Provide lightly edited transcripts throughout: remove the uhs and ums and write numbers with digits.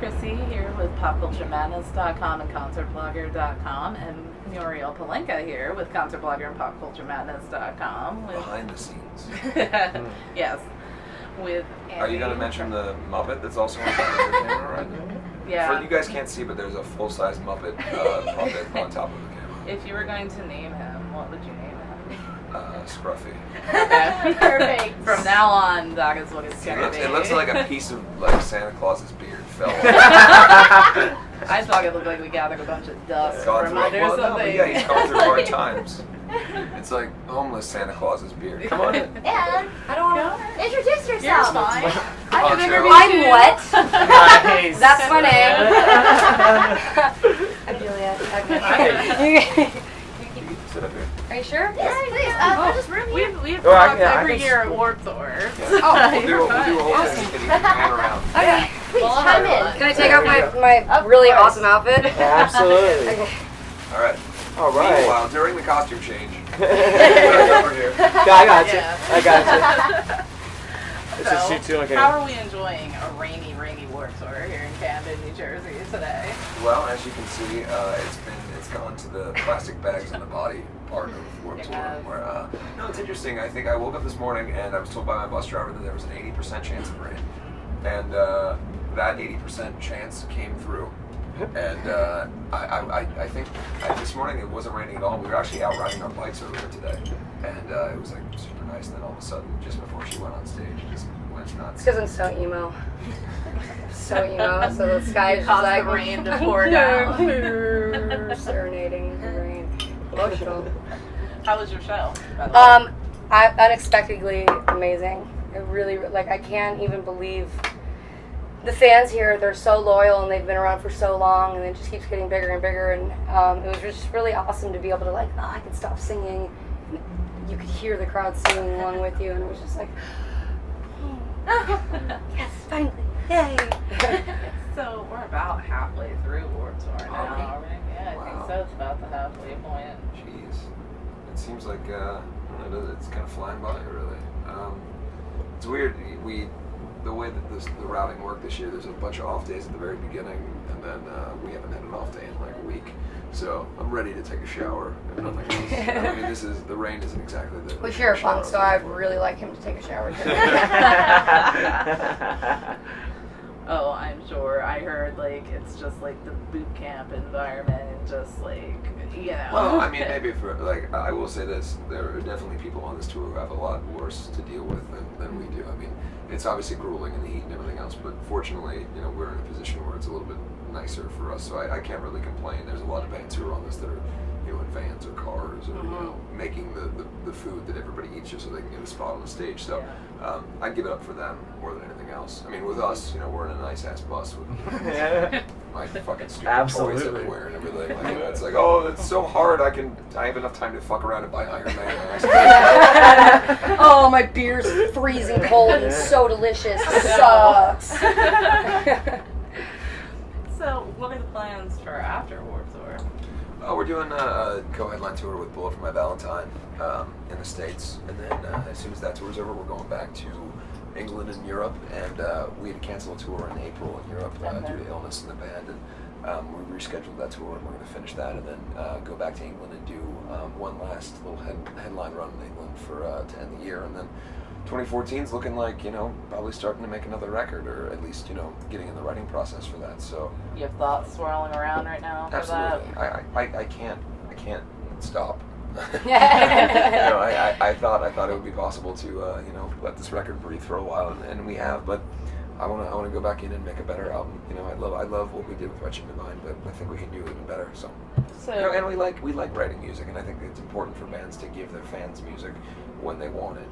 Chrissy here with PopCultureMadness.com and ConcertBlogger.com, and Muriel Palenka here with ConcertBlogger and PopCultureMadness.com. Behind the scenes. Yes. With Andy. Are you going to mention the Muppet that's also on top of the camera right now? Yeah. For you guys can't see, but there's a full-size Muppet puppet on top of the camera. If you were going to name him, what would you name him? Scruffy. Okay. Perfect. From now on, that is what it's going to be. It looks like a piece of Santa Claus's beard fell off. I thought it looked like we gathered a bunch of dust Gone from through- under well, something. No, but yeah, he's gone through hard times. It's like homeless Santa Claus's beard. Come on in. And I don't want to introduce You're yourself. fine. I could interview I'm you. what? Nice. That's my name. I'm Juliet. Okay. Sit up here. Are you sure? Yes, please. There's this room here. We've Oh, I talked can- I every can- year at Warped Tour. Yeah. Oh, We'll do a whole thing and you can pan around. Okay. Please Well, chime hold in. on. Can I take off my really course. awesome outfit? Absolutely. Okay. All right. All right. Meanwhile, during the costume change, over here. Yeah, I got you. Yeah. I got you. It's So, just you two. Okay. how are we enjoying a rainy Warped Tour here in Camden, New Jersey today? Well, as you can see, it's gone to the plastic bags in the body part of Warped Tour. Yes. Where no, it's interesting. I think I woke up this morning and I was told by my bus driver that there was an 80% chance of rain, and that 80% chance came through. And I think this morning it wasn't raining at all. We were actually out riding our bikes earlier today, and it was like super nice. And then all of a sudden, just before she went on stage, it just went nuts. It's because I'm so emo. So emo. So the sky is just Caused like the rain to pour down. serenading the rain. Emotional. How was your show? By the way? Unexpectedly amazing. It really, I can't even believe the fans here. They're so loyal and they've been around for so long, and it just keeps getting bigger and bigger. And it was just really awesome to be able to I could stop singing. You could hear the crowd singing along with you, and it was just like, yes, finally, yay! So we're about halfway through Warped Tour now, Are we? right? Yeah, I Wow. think so. It's about the halfway point. Jeez, it seems like it's kind of flying by, really. It's weird. The way that the routing worked this year, there's a bunch of off days at the very beginning, and then we haven't had an off day in like a week. So I'm ready to take a shower if nothing else. I mean, the rain isn't exactly the. We share a shower bunk, so I I'd was really like him to take a shower too. Oh, I'm sure. I heard it's just the boot camp environment, and just Well, I mean, maybe for I will say this: there are definitely people on this tour who have a lot worse to deal with than we do. I mean, it's obviously grueling in the heat and everything else, but fortunately, we're in a position where it's a little bit nicer for us, so I can't really complain. There's a lot of bands who are on this that are, in vans or cars or making the food that everybody eats just so they can get a spot on the stage. So I'd give it up for them more than anything else. I mean, with us, we're in a nice ass bus with my fucking stupid toys Absolutely. everywhere and everything. It's like, oh, it's so hard. I have enough time to fuck around and buy Iron Man. Oh, my beer's freezing cold and so delicious. Sucks. So, what are the plans for after Warped Tour? Oh, we're doing a co-headline tour with Bullet for My Valentine in the States, and then as soon as that tour's over, we're going back to England and Europe, and we had to cancel a tour in April in Europe due to illness in the band, and we rescheduled that tour, and we're going to finish that, and then go back to England and do one last little headline run in England for to end the year, and then 2014 is looking like, probably starting to make another record, or at least, getting in the writing process for that. So You have thoughts swirling around right now for absolutely, that? I can't stop. I thought it would be possible to let this record breathe for a while, and we have, but I want to go back in and make a better album. I love what we did with Wretched Divine, but I think we can do even better. So, and we like writing music, and I think it's important for bands to give their fans music when they want it.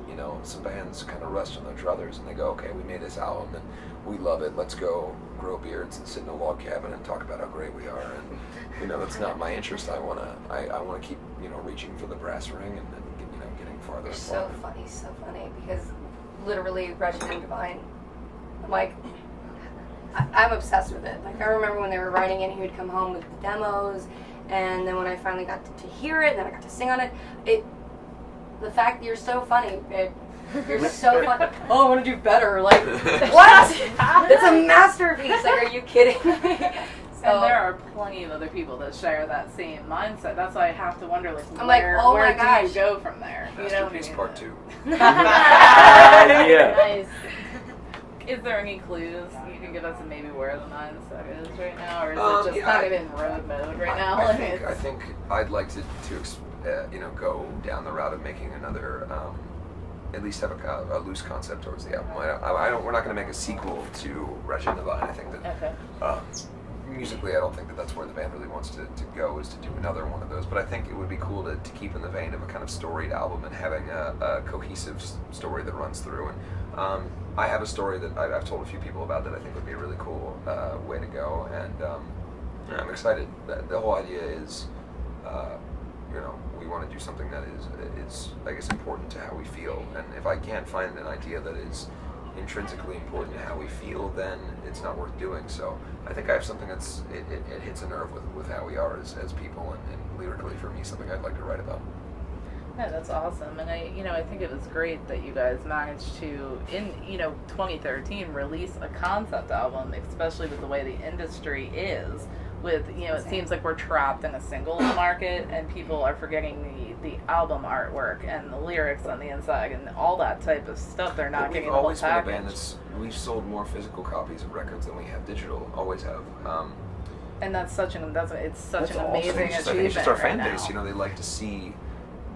Some bands kind of rest on their druthers and they go, okay, we made this album and we love it. Let's go grow beards and sit in a log cabin and talk about how great we are. And that's not my interest. I want to keep reaching for the brass ring and getting farther. And So funny, because literally Wretched and Divine, I'm obsessed with it. I remember when they were writing it, he would come home with the demos, and then when I finally got to hear it, and then I got to sing on it, the fact that you're so funny, You're so fun. Oh, I want to do better. Like, what? It's a masterpiece. Like, are you kidding me? And there are plenty of other people that share that same mindset. That's why I have to wonder, like, I'm like, where, oh where my do gosh. you go from there? You know what I Masterpiece mean? Part 2. Yeah. Nice. Is there any clues you can give us of maybe where the mindset is right now, or is it just Yeah, kind of in road mode right now? I think I'd like to go down the route of making another, at least have a loose concept towards the album. We're not going to make a sequel to Wretched Divine. I think that Okay. musically, I don't think that that's where the band really wants to go, is to do another one of those. But I think it would be cool to keep in the vein of a kind of storied album and having a cohesive story that runs through. And I have a story that I've told a few people about that I think would be a really cool way to go. And I'm excited. The whole idea is, we want to do something that is, I guess, important to how we feel. And if I can't find an idea that is intrinsically important to how we feel, then it's not worth doing. So I think I have something that's it hits a nerve with how we are as people, and lyrically for me, something I'd like to write about. Yeah, that's awesome, and I think it was great that you guys managed to, in 2013, release a concept album, especially with the way the industry is. With it seems like we're trapped in a singles market, and people are forgetting the album artwork and the lyrics on the inside and all that type of stuff. They're not getting the whole We've always been a package. band we've sold more physical copies of records than we have digital. Always have. And that's such an amazing Also, achievement. I think it's just our fan right base. now. They like to see.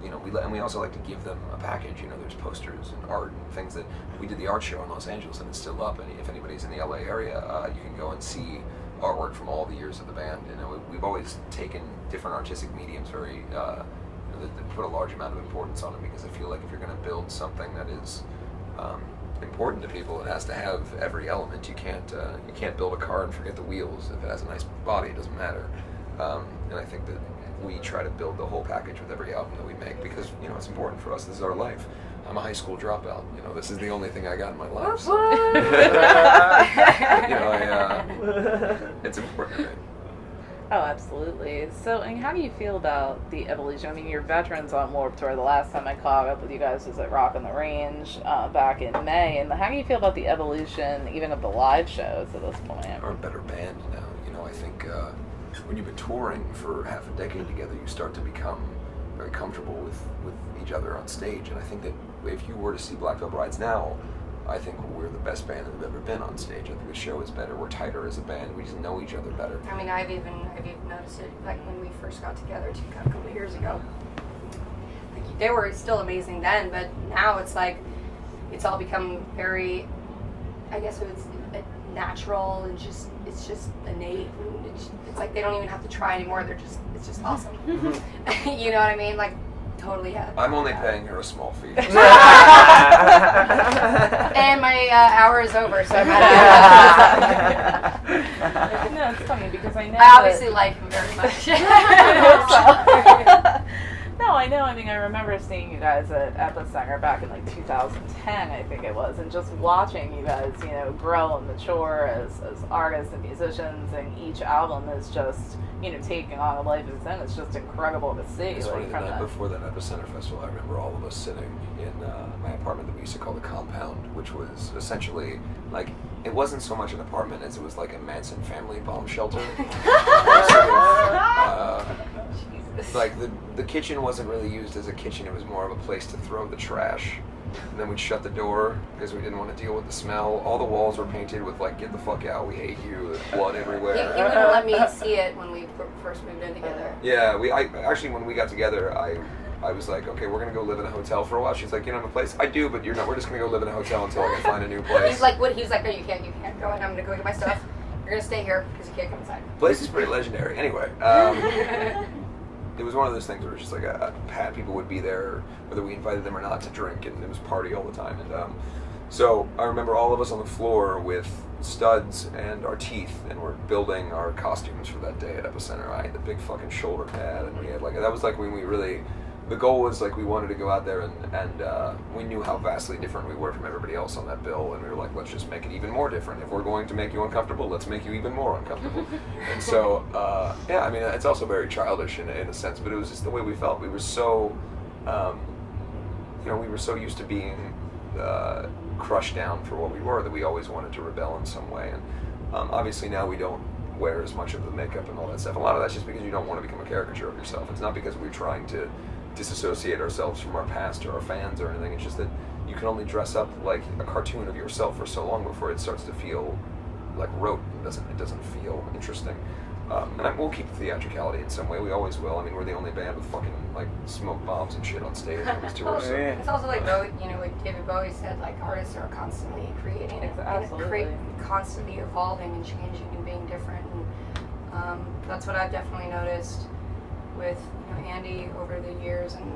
And we also like to give them a package. There's posters and art and things that we did the art show in Los Angeles, and it's still up. And if anybody's in the LA area, you can go and see artwork from all the years of the band. We've always taken different artistic mediums very, that put a large amount of importance on it, because I feel like if you're going to build something that is important to people, it has to have every element. You can't build a car and forget the wheels. If it has a nice body, it doesn't matter. And I think that we try to build the whole package with every album that we make, because it's important for us. This is our life. I'm a high school dropout. This is the only thing I got in my life. So, it's important to me. Oh, absolutely. So, and how do you feel about the evolution? I mean, you're veterans on Warped Tour. The last time I caught up with you guys was at Rock on the Range back in May. And how do you feel about the evolution, even of the live shows at this point? We're a better band now. I think when you've been touring for half a decade together, you start to become very comfortable with each other on stage. And I think that if you were to see Black Veil Brides now, I think we're the best band that we've ever been on stage. I think the show is better. We're tighter as a band. We just know each other better. I mean, I've even noticed it, like when we first got together a couple of years ago. Like, they were still amazing then, but now it's like it's all become very, I guess it's natural, and it's just innate. And it's like they don't even have to try anymore. It's just awesome. You know what I mean? Like, totally. Yeah. I'm only paying her a small fee. And my hour is over, so I'm out of No, it's funny because I know I obviously like him very much. No, I know. I mean, I remember seeing you guys at Epicenter back in like 2010, I think it was, and just watching you guys, grow and mature as artists and musicians, and each album is just, taking on a life of its own. It's just incredible to see. It's funny, like, the from night that. before that Epicenter Festival, I remember all of us sitting in my apartment that we used to call the Compound, which was essentially like, it wasn't so much an apartment as it was like a Manson family bomb shelter. Like the kitchen wasn't really used as a kitchen, it was more of a place to throw the trash. And then we'd shut the door because we didn't want to deal with the smell. All the walls were painted with like, get the fuck out, we hate you, there's blood everywhere. He wouldn't let me see it when we first moved in together. Yeah, actually when we got together, I was like, okay, we're gonna go live in a hotel for a while. She's like, you don't have a place? I do, but you're not. We're just gonna go live in a hotel until I can find a new place. He's like, what? He was like, no, you can't go in. I'm gonna go get my stuff. You're gonna stay here because you can't come inside. Place is pretty legendary. Anyway, it was one of those things where it's just like people would be there, whether we invited them or not, to drink, and it was party all the time. And so I remember all of us on the floor with studs and our teeth, and we're building our costumes for that day at Epicenter. I had the big fucking shoulder pad, and we had that was like when we really. The goal was like we wanted to go out there and we knew how vastly different we were from everybody else on that bill, and we were like, let's just make it even more different. If we're going to make you uncomfortable, let's make you even more uncomfortable. And so, yeah, I mean, it's also very childish in a sense, but it was just the way we felt. We were so, we were so used to being crushed down for what we were, that we always wanted to rebel in some way. And obviously now we don't wear as much of the makeup and all that stuff. A lot of that's just because you don't want to become a caricature of yourself. It's not because we're trying to disassociate ourselves from our past or our fans or anything. It's just that you can only dress up like a cartoon of yourself for so long before it starts to feel like rote. It doesn't feel interesting. And we'll keep the theatricality in some way. We always will. I mean, we're the only band with fucking like smoke bombs and shit on stage on this tour. So. It's also like Bowie, like David Bowie said, like artists are constantly creating Absolutely. constantly evolving and changing and being different. And that's what I've definitely noticed with Andy over the years, and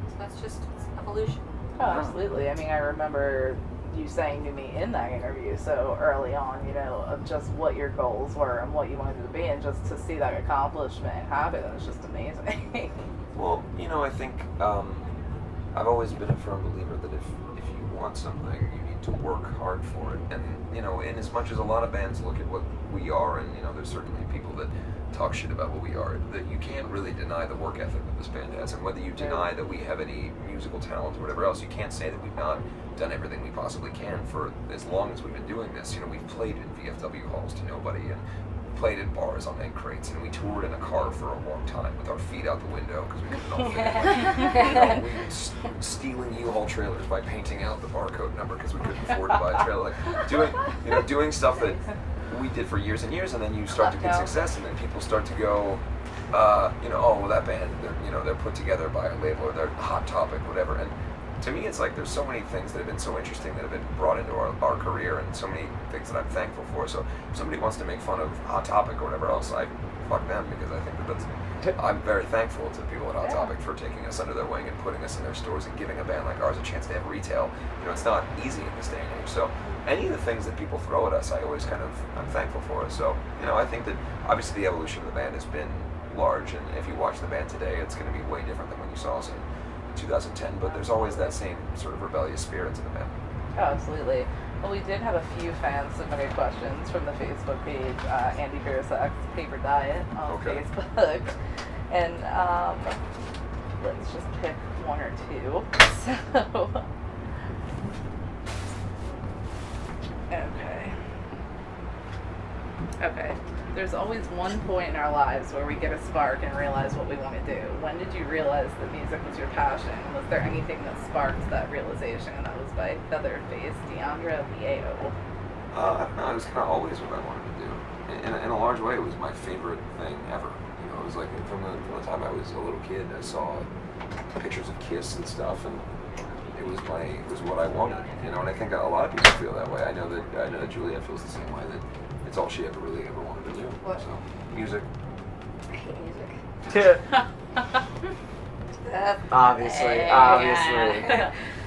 so that's just it's evolution. Oh, absolutely. I mean, I remember you saying to me in that interview so early on, of just what your goals were and what you wanted to be, and just to see that accomplishment happen is just amazing. Well, I think I've always been a firm believer that if you want something, you need to work hard for it. And, in as much as a lot of bands look at what we are, and, there's certainly people that talk shit about what we are, that you can't really deny the work ethic that this band has. And whether you deny that we have any musical talent or whatever else, you can't say that we've not done everything we possibly can for as long as we've been doing this. We've played in VFW halls to nobody, and played in bars on egg crates, and we toured in a car for a long time with our feet out the window because we couldn't all fit. We were stealing U-Haul trailers by painting out the barcode number because we couldn't afford to buy a trailer. Like doing stuff that we did for years and years, and then you start to get success, and then people start to go, oh, well, that band, they're put together by a label, or they're Hot Topic, whatever. And to me, it's like there's so many things that have been so interesting that have been brought into our career, and so many things that I'm thankful for. So if somebody wants to make fun of Hot Topic or whatever else, I fuck them, because I think I'm very thankful to the people at Hot Topic for taking us under their wing and putting us in their stores and giving a band like ours a chance to have retail. It's not easy in this day and age. So any of the things that people throw at us, I always I'm thankful for it. So, I think that obviously the evolution of the band has been large, and if you watch the band today, it's going to be way different than when you saw us in 2010, but there's always that same sort of rebellious spirit to the band. Oh, absolutely. Well, we did have a few fans submitted questions from the Facebook page, Andy Birasak's Paper Diet on Facebook. And let's just pick one or two. So, Okay. There's always one point in our lives where we get a spark and realize what we want to do. When did you realize that music was your passion? Was there anything that sparked that realization? And that was by Featherface, Deandra Leo. I don't know, it was kind of always what I wanted to do. In a large way, it was my favorite thing ever. It was like from the time I was a little kid, I saw pictures of Kiss and stuff, and it was what I wanted. And I think a lot of people feel that way. I know that Juliet feels the same way, that it's all she ever wanted to do. What? So, music. I hate music. Obviously.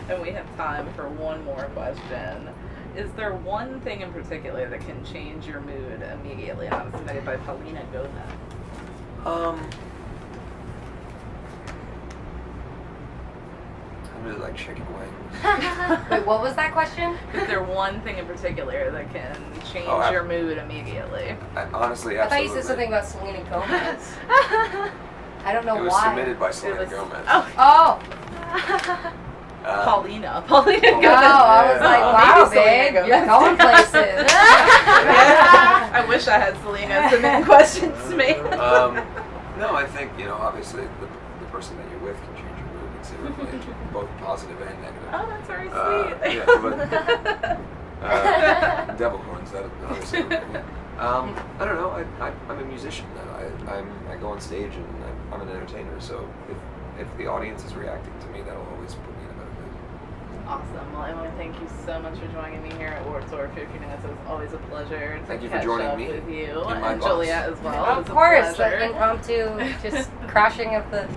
And we have time for one more question. Is there one thing in particular that can change your mood immediately? And that was submitted by Paulina Gomez. I really like chicken wings. Wait, what was that question? Is there one thing in particular that can change your mood immediately? Honestly, absolutely. I thought you said something about Selena Gomez. I don't know why. It was submitted by Selena Gomez. Oh. Paulina Gomez. Oh, I was like, wow, babe, you're going places. I wish I had Selena submitting questions to me. No, I think, obviously the person that you're with can change your mood considerably, both positive and negative. Oh, that's very sweet. Devil horns, that obviously. I don't know, I'm a musician. I go on stage and I'm an entertainer, so if the audience is reacting to me, that'll always put me in a better mood. Awesome. Well, Emily, thank you so much for joining me here at Warped 50 Minutes. It was always a pleasure to Thank you for catch joining up me with you in my and box. Juliet as well. Of It was a course, pleasure. the impromptu, just crashing of the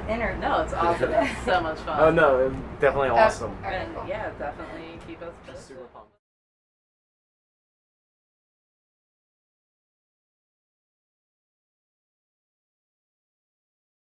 inner. No, it's awesome. It's so much fun. Oh no, definitely awesome. And yeah, definitely keep us posted. Super pumped.